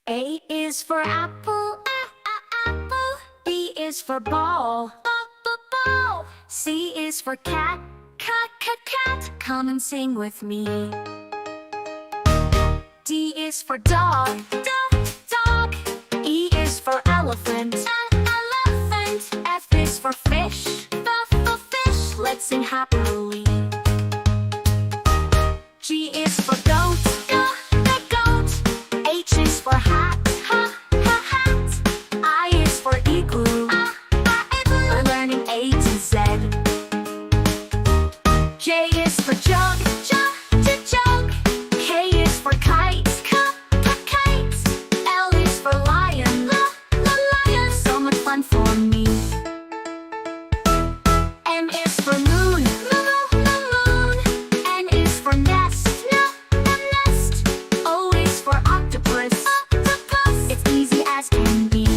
A is for apple, apple. B is for ball, ball. C is for cat, cat. Come and sing with me. D is for dog, dog. E is for elephant, elephant. F is for fish, fish. Let's sing happily. G is for goat, goat. H is for hat, hat. I is for igloo, igloo. We're learning A to Z. J is for jug, jug. K is for kite, kite. L is for lion, lion. So much fun for me. M is for moon, moon. N is for nest, nest. O is for octopus, octopus. It's easy as can be.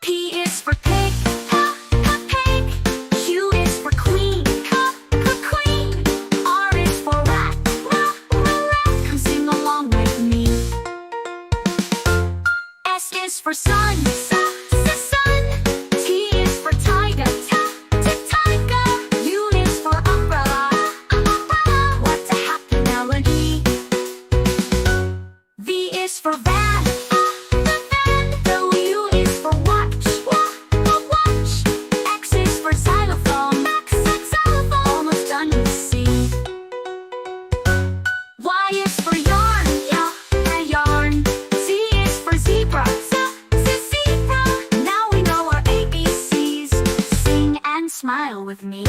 P is for pig, pig. Q is for queen, queen. R is for rat, rat. Come sing along with me. S is for sun, sun. T is for tiger, tiger. U is for umbrella, umbrella. What a happy melody. V is for van, van. W is for watch, watch. X is for xylophone, xylophone. Almost done, you see. Y is for yarn, yarn. Z is for zebra, zebra. Now we know our ABCs. Sing and smile with me.